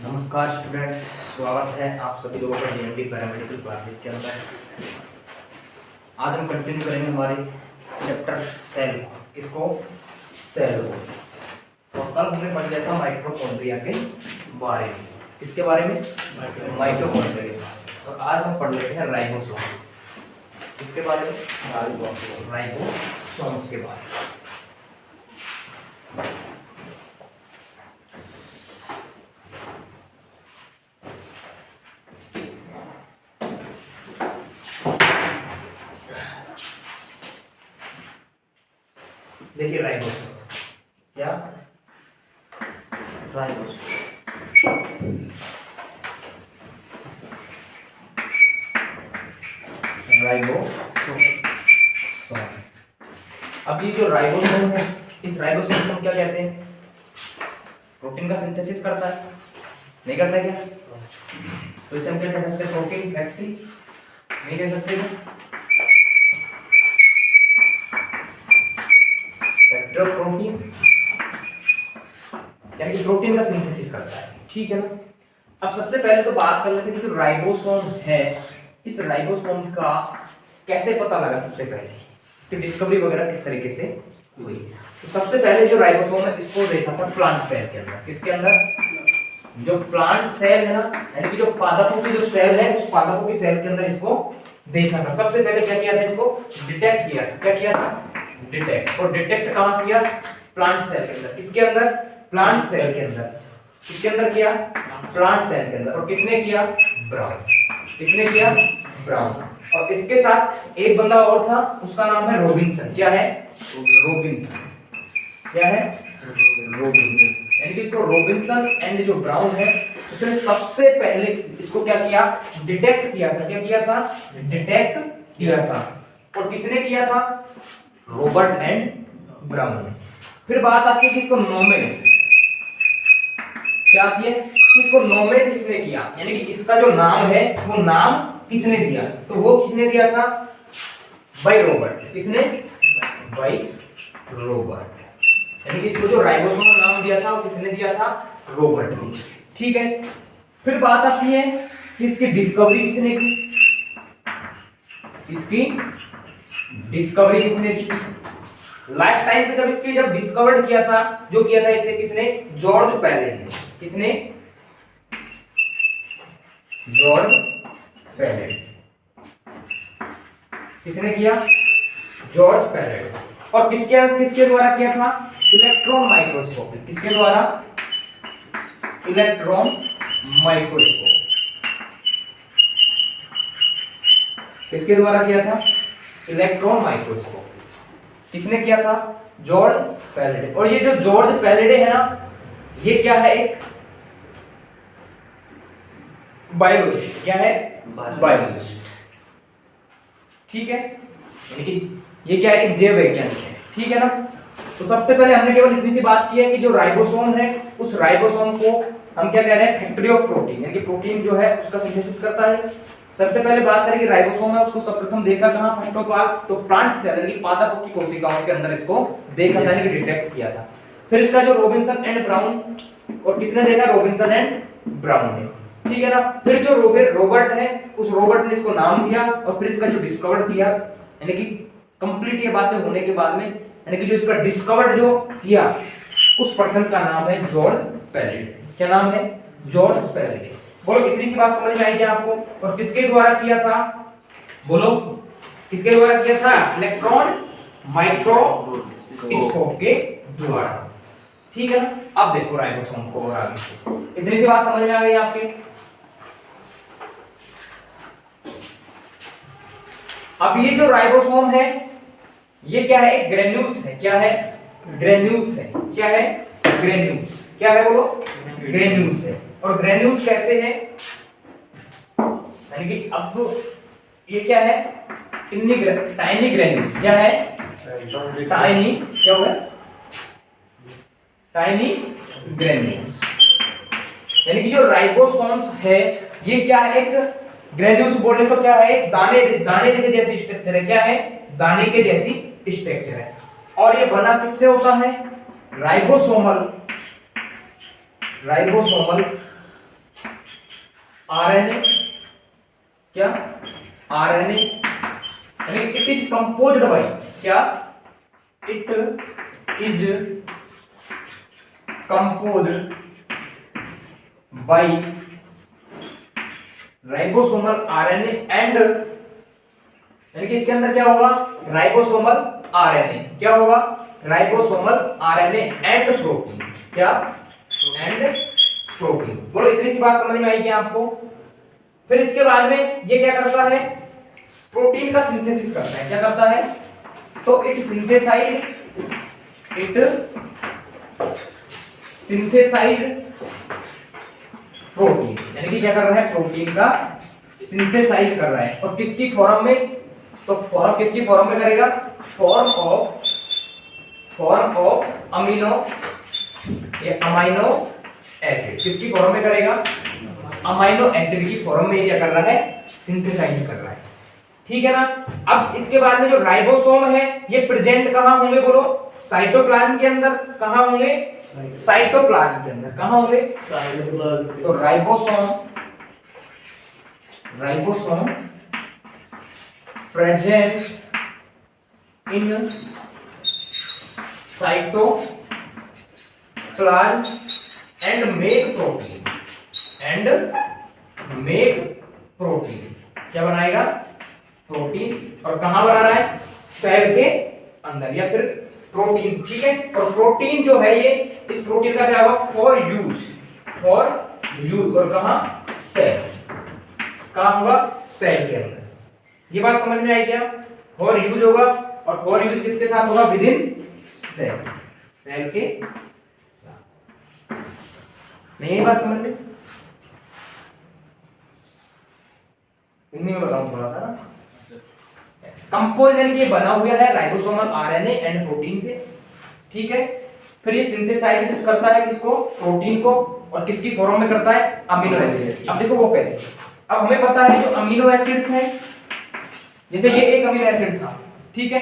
नमस्कार स्टूडेंट्स, स्वागत है आप सभी लोगों का डीएमडी पैरामेडिकल क्लासेस के अंदर। आज हम कंटिन्यू करेंगे हमारे चैप्टर सेल को। किसको? सेल को। और कल हमने पढ़ लिया था माइटोकॉन्ड्रिया के बारे में। किसके बारे में? माइटोकॉन्ड्रिया। और आज हम पढ़ लेते हैं राइबोसोम। किसके बारे में? राइबोसोम्स के बारे में। देखिए राइबोसोम क्या? राइबोसोम। अब ये जो राइबोसोम है, इस राइबोसोम को हम क्या कहते हैं? प्रोटीन का सिंथेसिस करता है, नहीं करता है क्या? तो इसे हम क्या कह सकते हैं? प्रोटीन फैक्ट्री नहीं कह सकते क्या? फैक्टर प्रोटीन यानी कि प्रोटीन का सिंथेसिस करता है, ठीक है ना। अब सबसे पहले तो बात कर लेते हैं कि जो राइबोसोम है, इस राइबोसोम का कैसे पता लगा? सबसे पहले इसकी डिस्कवरी वगैरह किस तरीके से हुई? तो सबसे पहले जो राइबोसोम है, इसको देखा था प्लांट सेल के अंदर। किसके अंदर? जो प्लांट सेल है ना, यानी कि जो पादपों की जो सेल है, उस पादपों की सेल के अंदर इसको देखा था। सबसे पहले क्या किया था? इसको डिटेक्ट किया था। क्या किया था? डिटेक्ट। और डिटेक्ट कहां किया? प्लांट सेल के अंदर। किसके अंदर? प्लांट सेल के अंदर। किसके अंदर किया? प्लांट सेल के अंदर। और किसने किया? ब्राउन। किसने किया? ब्राउन। और इसके साथ एक बंदा और था, उसका नाम है रॉबिन्सन। क्या है? रॉबिन्सन। क्या है? रॉबिन्सन। यानी कि इसको रॉबिन्सन एंड जो ब्राउन है, उसने सबसे पहले इसको क्या किया? डिटेक्ट किया था। क्या किया था? डिटेक्ट किया था। और किसने किया था? रॉबर्ट एंड ब्राउन ने। फिर बात आती है कि इसको नोमेट क्या आती है? इसको नोमेट किसने किया? यानी कि इसका जो नाम है, वो नाम किसने दिया? तो वो किसने दिया था? By Robert. किसने? By Robert. यानी कि इसको जो राइबोसोम नाम दिया था, वो किसने दिया था? रॉबर्ट ने। ठीक है। फिर बात आती है कि इसकी डिस्कवरी किसने की? इसकी डिस्कवरी किसने की? लास्ट टाइम पे जब डिस्कवर्ड किया था, जो किया था इसे किसने? जॉर्ज पैलेट ने। किसने? George Palade. किसने किया? George Palade. और किसके किसके द्वारा किया था? Electron microscopy. किसके द्वारा? Electron microscope. किसके द्वारा किया था? Electron microscope. किसने किया था? George Palade. और ये जो जॉर्ज पैलेडे है ना, ये क्या है? एक बायोलॉजिस्ट। क्या है? बायोलॉजिस्ट। ठीक है। यानी कि ये क्या है? एक जैव वैज्ञानिक है, ठीक है ना। तो सबसे पहले हमने केवल इतनी सी बात की है कि जो राइबोसोम है, उस राइबोसोम को हम क्या कह रहे हैं? फैक्ट्री ऑफ प्रोटीन, यानी कि प्रोटीन जो है उसका सिंथेसिस करता है। सबसे पहले बात करें कि राइबोसोम है, उसको सर्वप्रथम देखा कहां? फर्स्ट ऑफ ऑल तो प्लांट सेल यानी कि पादपों की कोशिकाओं के अंदर इसको देखा था, यानी कि डिटेक्ट किया था। फिर इसका जो रॉबिन्सन एंड ब्राउन, और किसने देखा? रॉबिन्सन एंड ब्राउन ने, ठीक है ना। फिर जो रॉबर्ट है, उस रॉबर्ट ने इसको नाम दिया। और फिर इसका जो डिस्कवर किया, यानी कि कंप्लीट ये बातें होने के बाद में, यानी कि जो इसका डिस्कवर्ड जो किया, उस पर्सन का नाम है जॉर्ज पैलेडे। क्या नाम है? जॉर्ज पैलेडे। बोलो कितनी सी बात समझ में आई क्या आपको? और किसके द्वारा किया था? बोलो किसके द्वारा किया था? इलेक्ट्रॉन माइक्रोस्कोप के द्वारा, ठीक है ना। अब देखो राइबोसोम को और आगे इतनी सी बात समझ में आ गई आपके? अब ये जो राइबोसोम है, ये क्या है? एक ग्रेन्यूल्स है। क्या है? ग्रेन्यूल्स है। क्या है? ग्रेन्यूल्स। क्या है? बोलो ग्रेन्यूल्स है। और ग्रेन्यूल्स कैसे है? यानी कि अब ये क्या है? Tiny granules. क्या है? टाइनी। क्या होगा? Tiny granules. यानी कि जो राइबोसोम्स है, ये क्या है? एक ग्रेन्यूल्स बोलने को क्या है? एक दाने के जैसी स्ट्रक्चर है। क्या है? दाने के जैसी स्ट्रक्चर है। और ये बना किससे होता है? राइबोसोमल आरएनए, क्या RNA, it is composed by, क्या it is composed by ribosomal RNA and, यानी कि इसके अंदर क्या होगा, राइबोसोमल आरएनए, क्या होगा, राइबोसोमल आरएनए एंड प्रोटीन, क्या एंड प्रोटीन। बोलो इतनी सी बात समझ में आई क्या आपको? फिर इसके बाद में ये क्या करता है, प्रोटीन का सिंथेसिस करता है, क्या करता है, तो इट सिंथेसाइड प्रोटीन, यानी कि क्या कर रहा है, प्रोटीन का सिंथेसाइज कर रहा है, और किसकी फॉर्म में, तो फॉर्म किसकी फॉर्म में करेगा, फॉर्म ऑफ अमीनो, ये अमाइनो एसिड, किसकी फॉर्म में करेगा, अमाइनो एसिड की फॉर्म में क्या कर रहा है, सिंथेसाइज कर रहा है, ठीक है ना। अब इसके बाद में जो राइबोसोम है ये प्रेजेंट कहां होंगे, बोलो साइटोप्लाज्म के अंदर, कहां होंगे, साइटोप्लाज्म के अंदर, कहां होंगे, तो ribosome present in cytoplasm and make protein, क्या बनाएगा, प्रोटीन, और कहां बना रहा है, सेल के अंदर, या फिर प्रोटीन, ठीक है। और प्रोटीन जो है ये, इस प्रोटीन का क्या होगा, फॉर यूज, और कहां, सेल, कहां होगा, सेल के अंदर। ये बात समझ में आई क्या, फॉर यूज होगा, और फॉर यूज किसके साथ होगा, विद इन सेल के साथ। नहीं ये बात समझ में, हिंदी में बताऊं थोड़ा सा ना, कंपोज यानी कि बना हुआ है राइबोसोमल आरएनए एंड प्रोटीन से, ठीक है। फिर ये सिंथेसाइज करता है किसको, प्रोटीन को, और किसकी फॉर्म में करता है, अमीनो एसिड। अब देखो वो कैसे, अब हमें पता है जो अमीनो एसिड्स हैं, जैसे ये एक अमीनो एसिड था, ठीक है,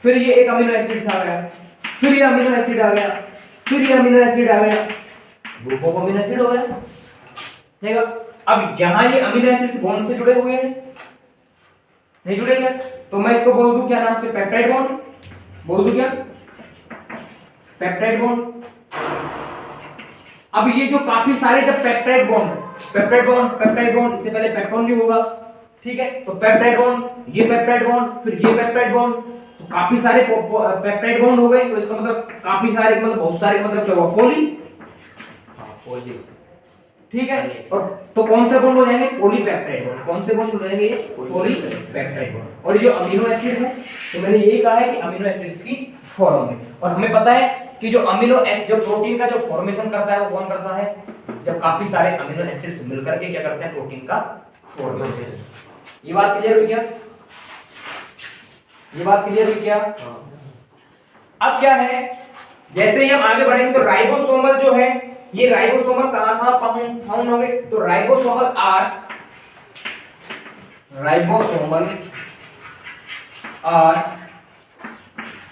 फिर ये एक अमीनो एसिड आ गया, फिर ये अमीनो एसिड आ गया, फिर ये अमीनो एसिड आ गया, ग्रुप ऑफ अमीनो एसिड हो गया, ठीक है। अब यहां ये अमीनो एसिड्स बॉन्ड से जुड़े हुए हैं, नहीं जुड़ेगा, तो मैं इसको बोल दूं क्या नाम से, पेप्टाइड बॉन्ड, बोल दूं क्या, पेप्टाइड बॉन्ड। अब ये जो काफी सारे जब पेप्टाइड बॉन्ड, इससे पहले पेप्टोन भी होगा, ठीक है, तो पेप्टाइड बॉन्ड, ये पेप्टाइड बॉन्ड, फिर ये पेप्टाइड बॉन्ड, तो काफी सारे पेप्टाइड बॉन्ड हो गए, तो इसका मतलब काफी सारे, मतलब बहुत सारे, मतलब क्या हुआ, पॉली, ठीक है। और तो कौन से बॉन्ड हो जाएंगे, पॉलीपेप्टाइड बॉन्ड, कौन से बॉन्ड हो जाएंगे, पॉलीपेप्टाइड बॉन्ड। और ये जो अमीनो एसिड है, तो मैंने यही कहा है कि अमीनो एसिड्स की फॉर्म में, और हमें पता है कि जो अमीनो एसिड, जो प्रोटीन का जो फॉर्मेशन करता है वो कौन करता है, जब काफी सारे अमीनो एसिड्स मिलकर के क्या करते हैं, प्रोटीन का फॉर्मेशन। ये बात क्लियर हुई क्या, ये बात क्लियर हुई क्या। अब क्या है, जैसे ही हम आगे बढ़ेंगे तो राइबोसोमल जो है, ये राइबोसोमल कहां फाउंड होंगे, तो ribosomal are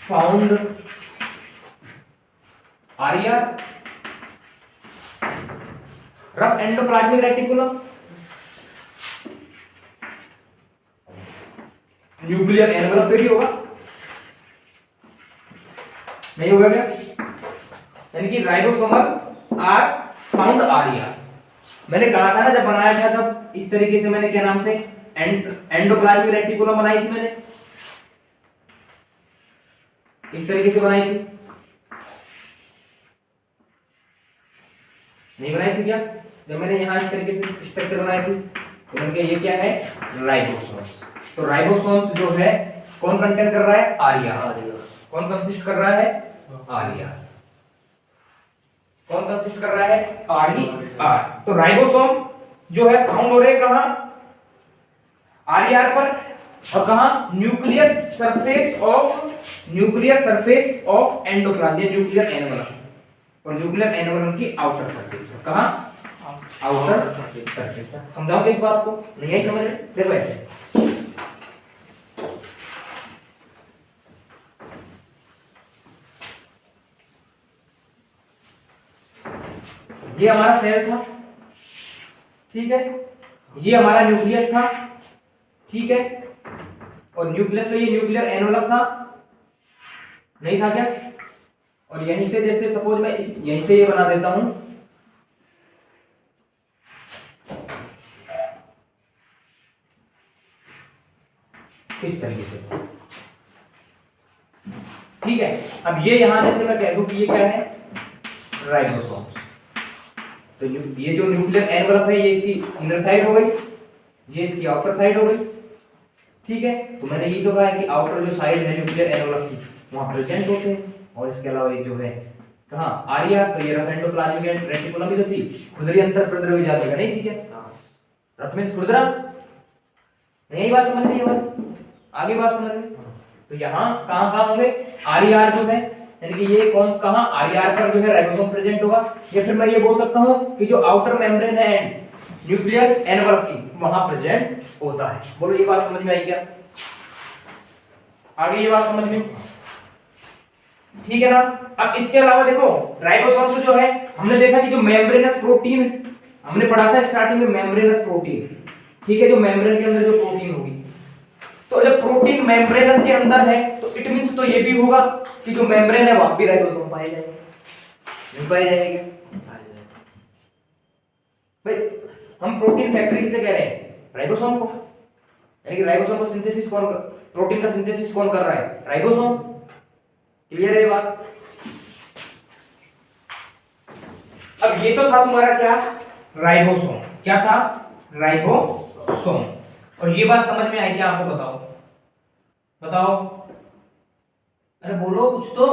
found are rough endoplasmic reticulum, nuclear envelope पे भी होगा, नहीं होगा क्या, यानी कि राइबोसोमल आर फाउंड आर, मैंने कहा था ना जब बनाया था तब इस तरीके से, मैंने क्या नाम से, एंडोप्लाज्मिक रेटिकुलम बनाई थी मैंने, इस तरीके से बनाई थी, नहीं बनाई थी क्या, जब मैंने यहां इस तरीके से स्ट्रक्चर बनाई थी, तो मैंने ये क्या है, राइबोसोम्स। तो राइबोसोम्स जो है कौन कंटेन कर रहा है, आर्या, कौन कंसिस्ट कर रहा है, आर्या, कौन कंसिस्ट कर रहा है, आर। तो राइबोसोम जो है फाउंड हो रहे कहां, आर पर, और कहां, nuclear surface of endoplasm, nuclear envelope, और न्यूक्लियर एनवलप की आउटर सरफेस पर, कहां, आउटर सरफेस पर। समझाओ इस बात को, नहीं आई समझ में, देखो ऐसे, ये हमारा सेल था, ठीक है, ये हमारा न्यूक्लियस था, ठीक है, और न्यूक्लियस में ये न्यूक्लियर एनवलप था, नहीं था क्या? और यहीं से जैसे सपोज मैं इस यहीं से ये बना देता हूं, इस तरीके से, ठीक है। अब ये यहां जैसे मैं कह दूं कि ये क्या है, राइबोसोम। तो ये जो न्यूक्लियर एनवलप है ये इसकी इनर साइड हो गई, ये इसकी आउटर साइड हो गई, ठीक है। तो मैंने ये तो कहा है कि आउटर जो साइड है न्यूक्लियर एनवलप की वहां प्रेजेंट होते हैं, और इसके अलावा ये जो है कहां आर्या, तो ये रफ एंडोप्लाज्मिक रेटिकुलम भी तो थी, खुदरी अंतर प्रद्रवी जाति का नहीं, ठीक है। रफ मींस खुरदरा, नहीं यही बात समझ में, ये बात आगे बात समझ में। तो यहाँ कहां कहां होंगे, आरईआर जो है, यानी कि ये कौन कहां आरईआर पर जो है राइबोसोम प्रेजेंट होगा, या फिर मैं ये बोल सकता हूं कि जो आउटर मेम्ब्रेन है न्यूक्लियर एनवलप की वहां प्रेजेंट होता है। बोलो ये बात समझ में आई क्या? आगे ये बात समझ में, ठीक है ना। अब इसके अलावा देखो राइबोसोम जो है, हमने देखा कि जो मेम्ब्रेनस प्रोटीन हमने पढ़ा था स्टार्टिंग में, मेम्ब्रेनस प्रोटीन, ठीक है, जो मेम्ब्रेन के अंदर जो प्रोटीन होगी, तो जब प्रोटीन मेम्ब्रेनस के अंदर है तो इट मींस तो ये भी होगा कि जो मेम्ब्रेन है वहां भी राइबोसोम पाए जाएंगे, नहीं पाए जाएंगे भाई। हम प्रोटीन फैक्ट्री किसे कह रहे हैं, राइबोसोम को, यानी कि राइबोसोम को सिंथेसिस कौन, प्रोटीन का सिंथेसिस कौन कर रहा है, राइबोसोम। क्लियर है ये बात? अब ये तो था तुम्हारा क्या, राइबोसोम, क्या था, राइबोसोम। और ये बात समझ में आई क्या आपको? बताओ बताओ, अरे बोलो कुछ तो।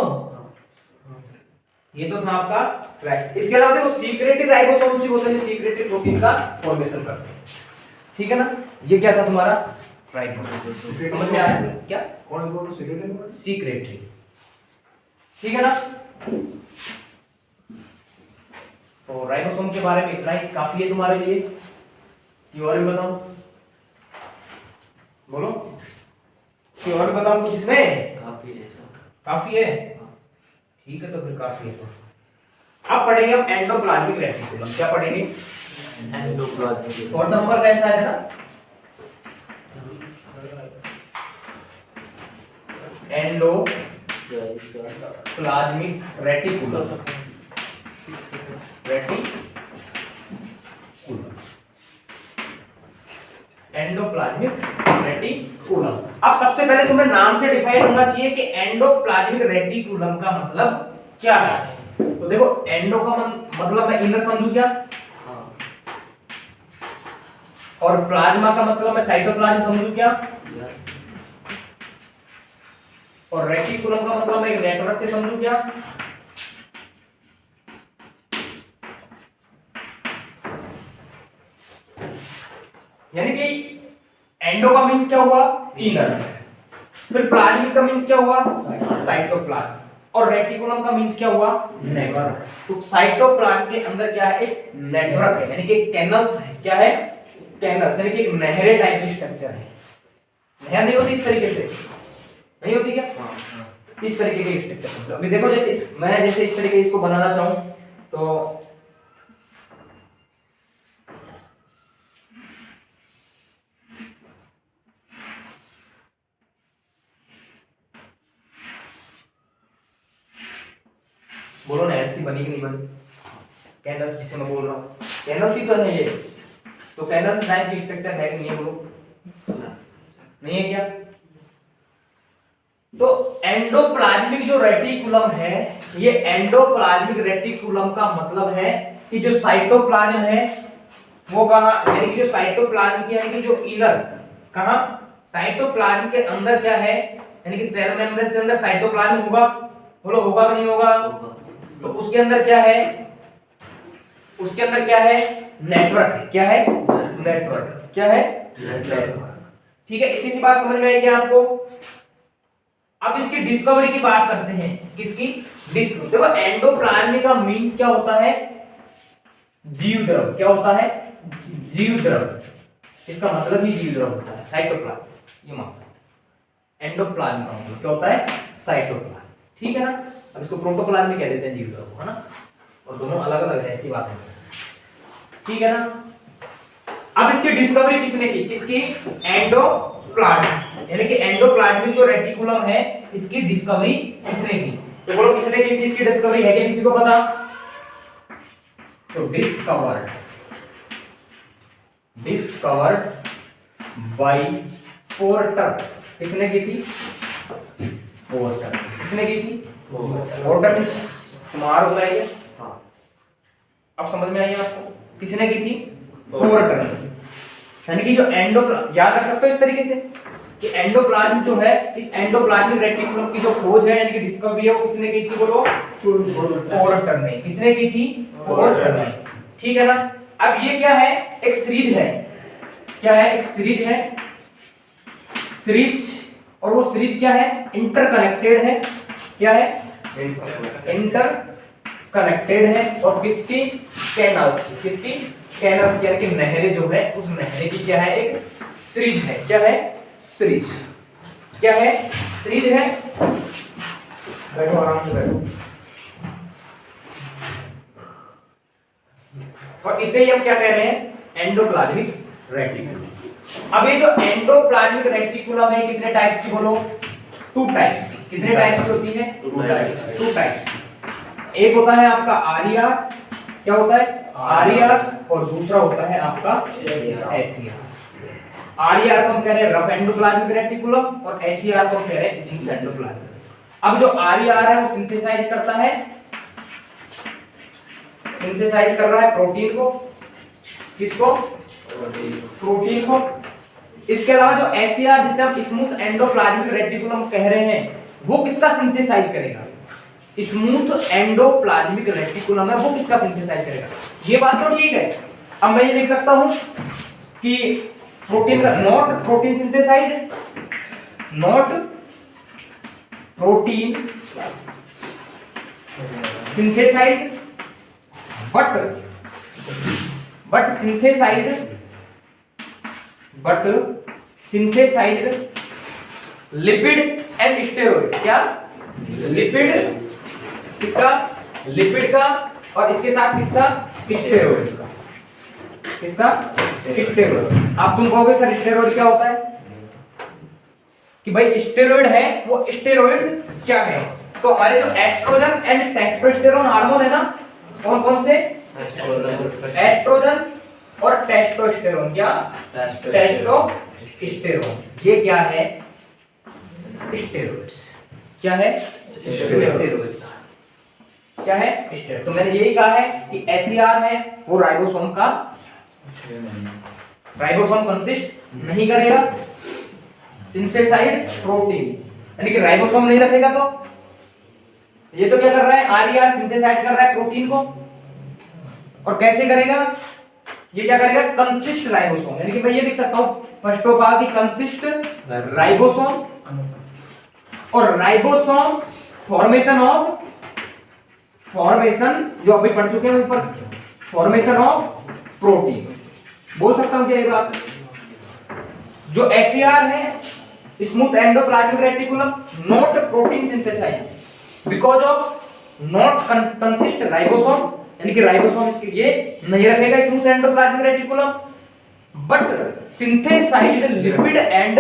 ये तो था आपका राइट। इसके अलावा देखो सीक्रेटरी राइबोसोम भी होते हैं, सीक्रेटरी प्रोटीन का फॉर्मेशन करते हैं, ठीक है ना। ये क्या था तुम्हारा, राइबोसोम। समझ में आया क्या? कौन बोलो सेक्रेटरी? सीक्रेटरी, ठीक है ना। तो राइबोसोम के बारे में इतना ही काफी है तुम्हारे लिए, कि और भी बताऊं? बोलो, कि और भी बताऊं कुछ इसमें? काफी है सर। काफी है, ठीक है, तो फिर काफी है। तो अब पढ़ेंगे हम एंडोप्लाज्मिक रेटिकुलम। क्या पढ़ेंगे? एंडोप्लाज्मिक। कौन सा नंबर कैसा है ना, एंडोप्लाज्मिक रेटिकुलम, एंडोप्लाज्मिक रेटिकुलम। अब सबसे पहले तुम्हें नाम से डिफाइन होना चाहिए कि एंडोप्लाज्मिक रेटिकुलम का मतलब क्या है। तो देखो एंडो का मतलब मैं इनर समझू क्या, और प्लाज्मा का मतलब मैं साइटोप्लाज्म समझू क्या, और रेटिकुलम का मतलब मैं एक नेटवर्क से समझू क्या। यानी कि एंडो का मींस क्या हुआ, इनर, फिर प्लाज्मिक का मींस क्या हुआ, साइटोप्लाज्म, और रेटिकुलम का मींस क्या हुआ, नेटवर्क। तो साइटोप्लाज्म के अंदर क्या है, एक नेटवर्क है, यानी कि कैनल्स है। क्या है, कैनल्स, यानी कि एक नहरे टाइप की स्ट्रक्चर है। नहर नहीं होती इस तरीके से, नहीं होती क्या, इस तरीके की स्ट्रक्चर। अभी देखो जैसे मैं जैसे इस तरीके इसको बनाना चाहूं तो बोलो ना, ऐसी बनी कि नहीं बनी, कैनल्स जिसे मैं बोल रहा हूँ, कैनल्स ही तो है ये। तो कैनल्स टाइप की स्ट्रक्चर है कि नहीं है, बोलो नहीं है क्या। तो एंडोप्लाज्मिक जो रेटिकुलम है, ये एंडोप्लाज्मिक रेटिकुलम का मतलब है कि जो साइटोप्लाज्म है वो कहां, यानी कि जो साइटोप्लाज्म की यानी कि जो इनर कहां, साइटोप्लाज्म के अंदर क्या है, यानी कि सेल मेम्ब्रेन से अंदर साइटोप्लाज्म होगा। बोलो होगा कि नहीं होगा? तो उसके अंदर क्या है, उसके अंदर क्या है, नेटवर्क है। क्या है, नेटवर्क। क्या है, नेटवर्क। ठीक है, इतनी सी बात समझ में आई क्या आपको? अब इसकी डिस्कवरी की बात करते हैं। किसकी डिस्कवरी? देखो एंडोप्लाज्मिक का मींस क्या होता है, जीव द्रव। क्या होता है, जीव द्रव। इसका मतलब ही जीव द्रव होता है, साइटोप्लाज्म। ये मतलब एंडोप्लाज्म का मतलब क्या होता है, साइटोप्लाज्म। ठीक है ना। अब इसको प्रोटोप्लाज्म में कह देते हैं जीव द्रव को, है ना, और दोनों अलग अलग है, ऐसी बात है। ठीक है ना। अब इसकी डिस्कवरी किसने की? किसकी? एंडोप्लाज्म, यानी कि एंडोप्लाज्मिक जो रेटिकुलम है इसकी डिस्कवरी किसने की? तो बोलो किसने की थी इसकी डिस्कवरी? है क्या किसी को पता? तो डिस्कवर्ड बाय पोर्टर। किसने की थी? पोर्टर। किसने की थी? पोर्टर। तुम्हारा होता है ये? हाँ। अब समझ में आई आपको? किसने की थी? पोर्टर। यानी कि जो याद रख सकते हो इस तरीके से कि एंडोप्लाज्म जो है, इस एंडोप्लाज्मिक रेटिकुलम की जो खोज है यानी कि डिस्कवरी है वो किसने की थी? बोलो पोर्टर ने। किसने की थी? पोर्टर ने। ठीक है ना? अब ये क्या है? एक सीरीज है। क्या है? एक सीरीज है। सीरीज, और वो सीरीज क्या है? इंटरकनेक्टेड है। क्या है? इंटरकनेक्टेड है। और किसकी? कैनाल। किसकी? कैनाल यानी कि नहरें जो है उस नहरें की क्या है? एक सीरीज है। क्या है? सीरीज। क्या है? सीरीज है। बैठो आराम से बैठो। और इसे ही हम क्या कह रहे हैं? Endoplasmic reticulum. अब ये जो एंडोप्लाज्मिक रेटिकुलम है कितने टाइप्स की? बोलो 2 टाइप्स की। कितने टाइप्स की होती है? 2 टाइप्स की। एक होता है आपका आरईआर। क्या होता है? आरईआर। और दूसरा होता है आपका एसईआर। आरईआर को हम कह रहे हैं रफ एंडोप्लाज्मिक रेटिकुलम और एसईआर को हम कह रहे हैं स्मूथ एंडोप्लाज्मिक। अब जो आरईआर है वो सिंथेसाइज करता है, सिंथेसाइज कर रहा है प्रोटीन को। किसको? प्रोटीन को। इसके अलावा जो एसईआर जिसे हम स्मूथ एंडोप्लाज्मिक रेटिकुलम कह रहे हैं वो किसका सिंथेसाइज करेगा? स्मूथ एंडोप्लाज्मिक रेटिकुलम है वो किसका सिंथेसाइज करेगा? ये बात तो ठीक है। अब मैं ये लिख सकता हूं कि प्रोटीन का not protein synthesize, not protein synthesize but synthesized lipid and steroid। क्या? लिपिड किसका? लिपिड का। और इसके साथ किसका? स्टेरॉइड का। किसका? स्टेरॉइड। आप तुम कहोगे सर स्टेरॉइड क्या होता है? कि भाई स्टेरॉइड है वो स्टेरॉइड्स क्या है? तो हमारे जो एस्ट्रोजन एंड टेस्टोस्टेरोन हार्मोन है ना, कौन कौन से? एस्ट्रोजन और टेस्टोस्टेरोन। क्या? टेस्टोस्टेरोन। ये क्या है? स्टेरॉइड्स। क्या है? स्टेरॉइड्स। क्या है? स्टेरॉइड। तो मैंने यही कहा है कि एसईआर है वो राइबोसोम का, राइबोसोम कंसिस्ट नहीं करेगा सिंथेसाइड प्रोटीन, यानी कि राइबोसोम नहीं रखेगा। तो ये तो क्या कर रहा है? आरईआर सिंथेसाइज कर रहा है प्रोटीन को। और कैसे करेगा? ये क्या करेगा? कंसिस्ट राइबोसोम, यानी कि मैं ये लिख सकता हूं फर्स्ट ऑफ ऑल कि कंसिस्ट राइबोसोम। और राइबोसोम फॉर्मेशन जो अभी पढ़ चुके हैं ऊपर, फॉर्मेशन ऑफ प्रोटीन। बोल सकता हूं क्या ये बात? जो एसईआर है smooth endoplasmic reticulum, not protein synthesize because of not consist ribosome, यानी कि राइबोसोम इसके लिए नहीं रखेगा smooth endoplasmic reticulum, but synthesized lipid and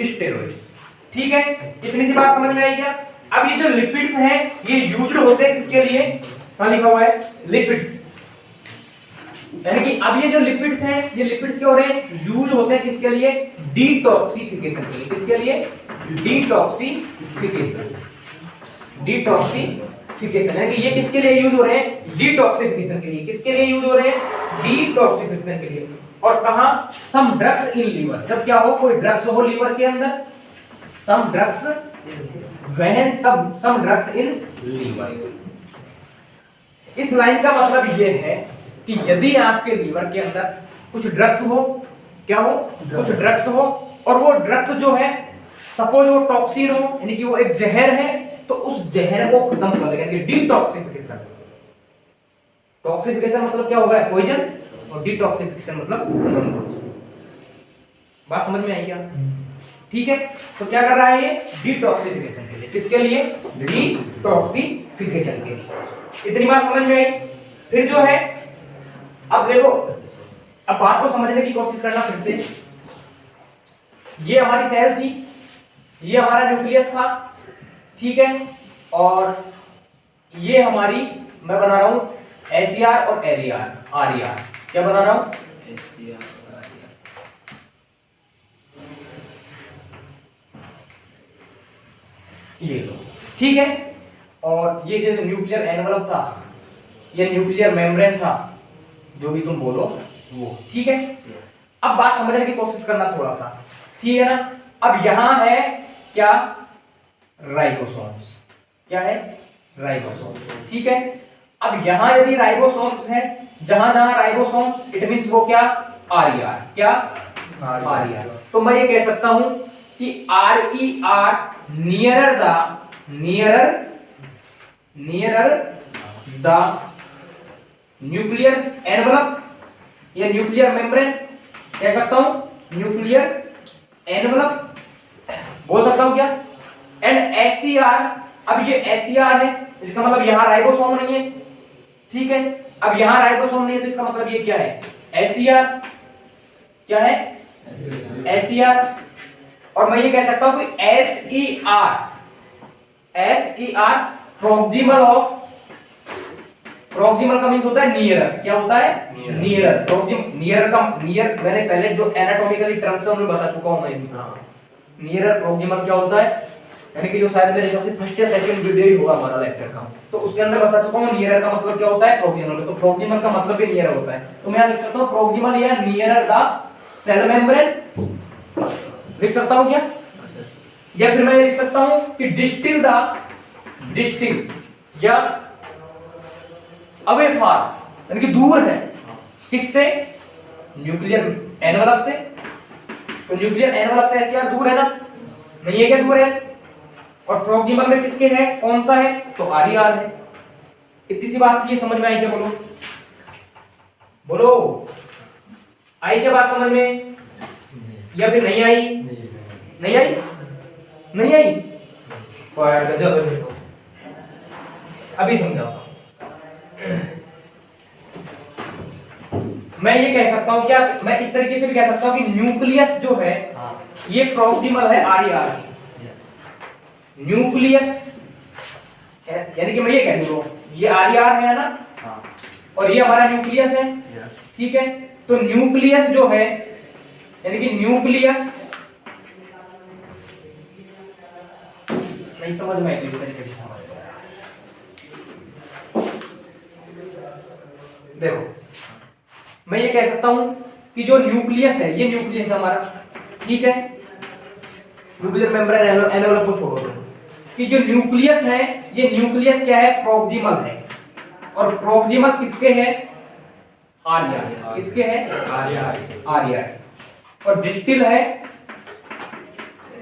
steroids. ठीक है, इतनी सी बात समझ में आई क्या? अब ये जो लिपिड्स हैं ये यूज्ड होते हैं किसके लिए? कहां लिखा हुआ है? लिपिड्स। यानी कि अब ये जो लिपिड्स हैं ये लिपिड्स क्या हो रहे हैं? यूज होते हैं किसके लिए? डिटॉक्सिफिकेशन के लिए। किसके लिए? डिटॉक्सिफिकेशन। डिटॉक्सिफिकेशन यानी कि ये किसके लिए यूज हो रहे हैं? डिटॉक्सिफिकेशन के लिए। किसके लिए यूज हो रहे हैं? डिटॉक्सिफिकेशन के लिए। और कहां? Some drugs in liver. जब क्या हो? कोई ड्रग्स हो लीवर के अंदर, some drugs when some drugs in liver. इस लाइन का मतलब ये है कि यदि आपके लीवर के अंदर कुछ ड्रग्स हो, क्या हो? कुछ ड्रग्स हो, और वो ड्रग्स जो है सपोज वो टॉक्सिन हो, यानी कि वो एक जहर है, तो उस जहर को खत्म कर देगा, यानी डिटॉक्सिफिकेशन। टॉक्सिफिकेशन मतलब क्या होगा? पॉइजन, और डिटॉक्सिफिकेशन मतलब नॉन पॉइजन। बात समझ में आई क्या? ठीक है, तो क्या कर रहा है ये? डिटॉक्सिफिकेशन के लिए। किसके लिए? डिटॉक्सिफिकेशन के लिए। इतनी बात समझ में आई? फिर जो है अब देखो, अब बात को समझने की कोशिश करना फिर से। ये हमारी सेल थी, ये हमारा न्यूक्लियस था, ठीक है, और ये हमारी मैं बना रहा हूं एसीआर और एरियार, आरईआर। क्या बना रहा हूं? SCR और RER। ये लो, ठीक है। और ये जो न्यूक्लियर एनवलप था, ये न्यूक्लियर मेम्ब्रेन था, जो भी तुम बोलो वो, ठीक है। अब बात समझने की कोशिश करना थोड़ा सा, ठीक है ना। अब यहां है क्या? राइबोसोम्स। क्या है? राइबोसोम्स, ठीक है। अब यहां यदि राइबोसोम्स है, जहां जहां राइबोसोम्स, इट मींस वो क्या? आरईआर। क्या? आरईआर। तो मैं ये कह सकता हूं कि RER nearer the nuclear envelope या न्यूक्लियर मेम्ब्रेन, कह सकता हूं न्यूक्लियर एनवलप, बोल सकता हूं क्या? एंड एससीआर, अब ये एससीआर है, इसका मतलब यहां राइबोसोम नहीं है, ठीक है। अब यहां राइबोसोम नहीं है, तो इसका मतलब ये क्या है? एससीआर। क्या है? एससीआर। और मैं ये कह सकता हूं कि एसईआर प्रोक्सिमल ऑफ, प्रोक्सिमल का मींस होता है नियरर। क्या होता है? नियरर। नियरर का नियर मैंने पहले जो एनाटॉमिकली टर्म्स है उन्हें बता चुका हूं मैं। नियरर प्रोक्सिमल क्या होता है, यानी कि जो शायद मेरे हिसाब से फर्स्ट या सेकंड वीडियो ही होगा हमारा लेक्चर का, तो उसके अंदर बता चुका हूं नियरर का मतलब क्या होता है, प्रोक्सिमल। तो प्रोक्सिमल का मतलब भी नियरर होता है। तो मैं यहां लिख सकता हूं प्रोक्सिमल या नियरर द सेल मेम्ब्रेन, लिख सकता हूं क्या? या फिर मैं ये लिख सकता हूं कि डिस्टिल या अवे फार, यानी कि दूर है। किससे? न्यूक्लियर एनवलप से। तो न्यूक्लियर एनवलप से एसईआर दूर है ना? नहीं है क्या? दूर है। और प्रोक्सिमल में किसके है? कौन सा है? तो आरईआर है। इतनी सी बात थी, समझ में आई क्या? बोलो बोलो, आई क्या बात समझ में? या फिर नहीं आई? नहीं आई? नहीं आई? गजब है तो। अभी समझाता हूं। मैं ये कह सकता हूं क्या, मैं इस तरीके से भी कह सकता हूं कि न्यूक्लियस जो है ये प्रोक्सिमल है आरईआर की। न्यूक्लियस यानी कि मैं ये कह दूं ये आरईआर है ना, और ये हमारा न्यूक्लियस है, ठीक है। तो न्यूक्लियस जो है, यानी कि न्यूक्लियस नहीं समझ में आई, इस तरीके से समझ में आया। देखो मैं ये कह सकता हूं कि जो न्यूक्लियस है, ये न्यूक्लियस है हमारा, ठीक है। न्यूक्लियर मेम्ब्रेन एनवलप को छोड़ो तुम, कि जो न्यूक्लियस है, ये न्यूक्लियस क्या है? प्रोक्सिमल है। और प्रोक्सिमल किसके है? आरईआर। किसके है? आरईआर। और डिस्टिल है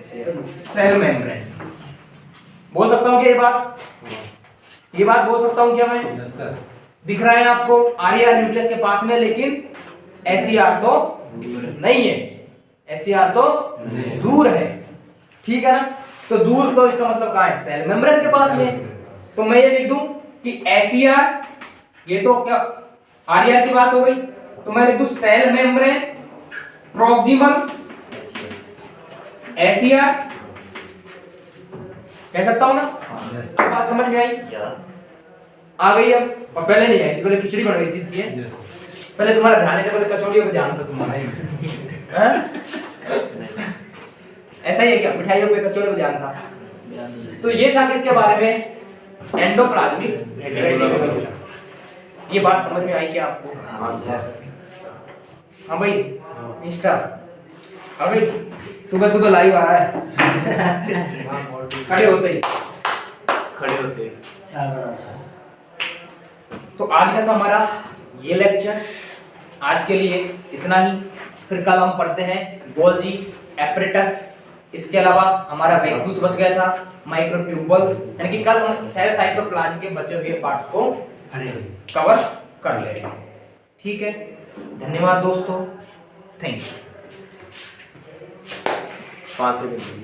सेल मेम्ब्रेन। बोल सकता हूं क्या ये बात? ये बात बोल सकता हूं क्या मैं? Yes sir. दिख रहा है आपको आरईआर न्यूक्लियस के पास में, लेकिन एसईआर तो नहीं है। एसईआर तो दूर है, ठीक है ना। तो दूर, तो इसका मतलब कहां है? सेल मेम्ब्रेन के पास में। तो मैं ये लिख दूं कि एसईआर, ये तो क्या आरईआर की बात हो गई, तो मैं लिख दूं सेल मेम्ब्रेन प्रोक्सिमल एसईआर, कह सकता हूं ना? अब बात समझ में आई? आ गई अब? और पहले नहीं आई थी, पहले खिचड़ी बन गई थी इसलिए। पहले तुम्हारा ध्यान है, पहले कचौड़ियों पे ध्यान था तुम्हारा। हैं? ऐसा ही है क्या? मिठाइयों पे, कचौड़ियों पे ध्यान था। तो ये था किसके बारे में? Endoplasmic reticulum. ये बात समझ में आई क्या आपको? हाँ भाई, इंस्टा आ गई, सुबह सुबह लाइव आ रहा है। खड़े होते। तो आज का था हमारा ये लेक्चर, आज के लिए इतना ही। फिर कल हम पढ़ते हैं गोल्जी एपरेटस, इसके अलावा हमारा वैक्यूल्स बच गया था, माइक्रोट्यूबल्स, यानी कि कल हम सेल साइटोप्लाज्म के बचे हुए पार्ट्स को कवर कर लेंगे, ठीक है। धन्यवाद दोस्तों, थैंक यू। 5 सेकंड